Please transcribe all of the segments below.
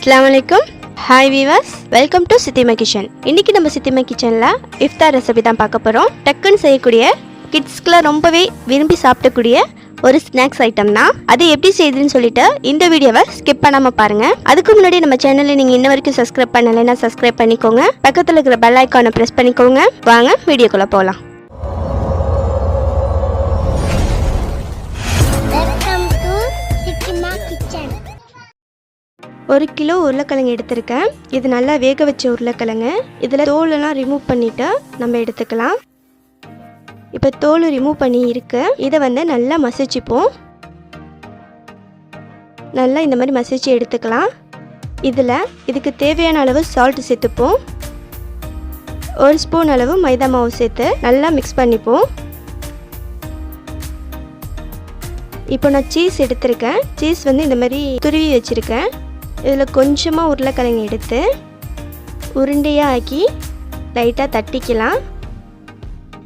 Assalamualaikum. Hi viewers, welcome to Sithima kitchen. இன்னைக்கு நம்ம Sithima kitchenல iftar recipe தான் பார்க்க போறோம். டக்குன்னு செய்யக்கூடிய கிட்ஸ்க்குலாம் ரொம்பவே விரும்பி சாப்பிடக்கூடிய ஒரு ஸ்நாக்ஸ் ஐட்டம் தான். அது எப்படி செய்யுதுன்னு சொல்லிட்டு இந்த வீடியோவை ஸ்கிப் பண்ணாம பாருங்க. அதுக்கு முன்னாடி நம்ம சேனலை நீங்க இன்ன வரைக்கும் சப்ஸ்கிரைப் பண்ணலைன்னா சப்ஸ்கிரைப் பண்ணிக்கோங்க. பக்கத்துல இருக்கிற பெல் ஐகானை பிரஸ் பண்ணிக்கோங்க. வாங்க வீடியோக்குள்ள போலாம். ஒரு கிலோ உருளைக்கிழங்கு எடுத்திருக்கேன். இது நல்லா வேக வச்ச உருளைக்கிழங்கு. இதில் தோலெல்லாம் ரிமூவ் பண்ணிவிட்டு நம்ம எடுத்துக்கலாம். இப்போ தோல் ரிமூவ் பண்ணி இருக்கு. இதை வந்து நல்லா மசிச்சுப்போம். நல்லா இந்த மாதிரி மசிச்சு எடுத்துக்கலாம். இதுக்கு தேவையான அளவு சால்ட் சேர்த்துப்போம். ஒரு ஸ்பூன் அளவு மைதா மாவு சேர்த்து நல்லா மிக்ஸ் பண்ணிப்போம். இப்போ நான் சீஸ் எடுத்திருக்கேன். சீஸ் வந்து இந்த மாதிரி துருவி வச்சுருக்கேன். இதில் கொஞ்சமாக உருளைக்கிழங்கு எடுத்து உருண்டையாக ஆக்கி லைட்டாக தட்டிக்கலாம்.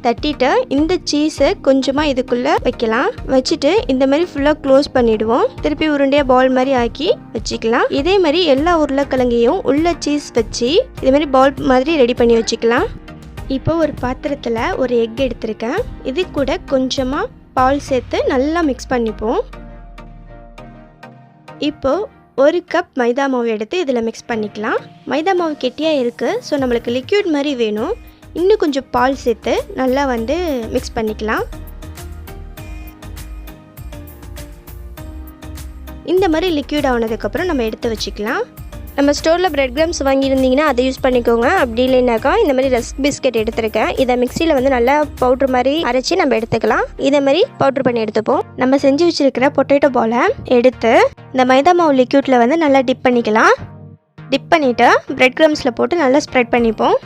தட்டிட்டு இந்த சீஸை கொஞ்சமாக இதுக்குள்ளே வைக்கலாம். வச்சுட்டு இந்த மாதிரி ஃபுல்லாக க்ளோஸ் பண்ணிவிடுவோம். திருப்பி உருண்டையாக பால் மாதிரி ஆக்கி வச்சுக்கலாம். இதே மாதிரி எல்லா உருளைக்கிழங்கையும் உள்ள சீஸ் வச்சு இதே மாதிரி பால் மாதிரி ரெடி பண்ணி வச்சுக்கலாம். இப்போ ஒரு பாத்திரத்தில் ஒரு எக் எடுத்திருக்கேன். இது கூட கொஞ்சமாக பால் சேர்த்து நல்லா மிக்ஸ் பண்ணிப்போம். இப்போது ஒரு கப் மைதா மாவு எடுத்து இதில் மிக்ஸ் பண்ணிக்கலாம். மைதா மாவு கெட்டியாக இருக்குது. ஸோ நம்மளுக்கு லிக்யூட் மாதிரி வேணும். இன்னும் கொஞ்சம் பால் சேர்த்து நல்லா வந்து மிக்ஸ் பண்ணிக்கலாம். இந்த மாதிரி லிக்யூட் ஆனதுக்கப்புறம் நம்ம எடுத்து வச்சுக்கலாம். நம்ம ஸ்டோரில் பிரெட் கிரம்ஸ் வாங்கியிருந்தீங்கன்னா அதை யூஸ் பண்ணிக்கோங்க. அப்படி இல்லைனாக்கா இந்த மாதிரி ரஸ்க் பிஸ்கெட் எடுத்துருக்கேன். இதை மிக்சியில் வந்து நல்லா பவுட்ரு மாதிரி அரைச்சி நம்ம எடுத்துக்கலாம். இதை மாதிரி பவுட்ரு பண்ணி எடுத்துப்போம். நம்ம செஞ்சு வச்சுருக்கிற பொட்டேட்டோ பாலை எடுத்து இந்த மைதா மாவு லிக்யூட்டில் வந்து நல்லா டிப் பண்ணிக்கலாம். டிப் பண்ணிவிட்டு பிரெட் கிரம்ஸில் போட்டு நல்லா ஸ்ப்ரெட் பண்ணிப்போம்.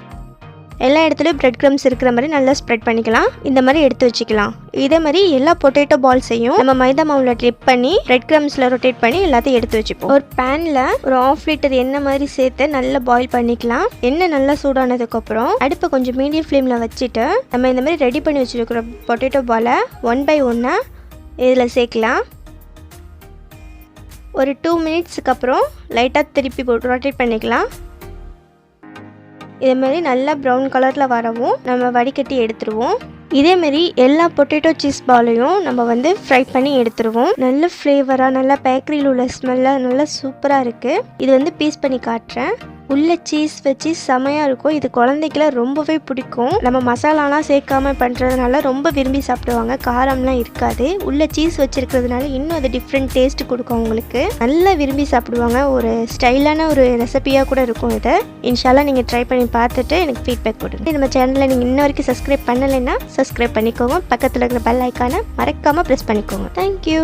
எல்லா இடத்துலையும் பிரெட் கிரம்ஸ் இருக்கிற மாதிரி நல்லா ஸ்ப்ரெட் பண்ணிக்கலாம். இந்த மாதிரி எடுத்து வச்சுக்கலாம். இதே மாதிரி எல்லா பொட்டேட்டோ பால்ஸையும் நம்ம மைதா மாவில் டிப் பண்ணி பிரெட் கிரம்ஸில் ரொட்டேட் பண்ணி எல்லாத்தையும் எடுத்து வச்சுப்போம். ஒரு பேனில் ஒரு 1/2 லிட்டர் எண்ணெய் மாதிரி சேர்த்து நல்லா பாயில் பண்ணிக்கலாம். எண்ணெய் நல்லா சூடானதுக்கப்புறம் அடுப்பை கொஞ்சம் மீடியம் ஃப்ளேமில் வச்சுட்டு நம்ம இந்த மாதிரி ரெடி பண்ணி வச்சுருக்கிற பொட்டேட்டோ பாலை 1 by 1 இதில் சேர்க்கலாம். ஒரு 2 மினிட்ஸுக்கு அப்புறம் லைட்டாக திருப்பி போட்டு ரொட்டேட் பண்ணிக்கலாம். இதே மாதிரி நல்லா ப்ரௌன் கலரில் வரவும் நம்ம வடிகட்டி எடுத்துருவோம். இதேமாரி எல்லா பொட்டேட்டோ சீஸ் பாலையும் நம்ம வந்து ஃப்ரை பண்ணி எடுத்துருவோம். நல்ல ஃப்ளேவராக நல்லா பேக்கரியில் உள்ள ஸ்மெல்லாக நல்லா சூப்பராக இருக்குது. இது வந்து பீஸ் பண்ணி காட்டுறேன். உள்ள சீஸ் வச்சு செமையாக இருக்கும். இது குழந்தைக்கெல்லாம் ரொம்பவே பிடிக்கும். நம்ம மசாலாலாம் சேர்க்காம பண்ணுறதுனால ரொம்ப விரும்பி சாப்பிடுவாங்க. காரம்லாம் இருக்காது. உள்ள சீஸ் வச்சுருக்கிறதுனால இன்னும் அது டிஃப்ரெண்ட் டேஸ்ட் கொடுக்கும். அவங்களுக்கு நல்லா விரும்பி சாப்பிடுவாங்க. ஒரு ஸ்டைலான ஒரு ரெசிபியாக கூட இருக்கும். இதை இன்ஷால்லாம் நீங்கள் ட்ரை பண்ணி பார்த்துட்டு எனக்கு ஃபீட்பேக் கொடுங்க. நம்ம சேனலில் நீங்கள் இன்ன வரைக்கும் சப்ஸ்கிரைப் பண்ணலைன்னா சப்ஸ்கிரைப் பண்ணிக்கோங்க. பக்கத்தில் இருக்கிற பெல் ஐக்கானை மறக்காமல் ப்ரெஸ் பண்ணிக்கோங்க. தேங்க்யூ.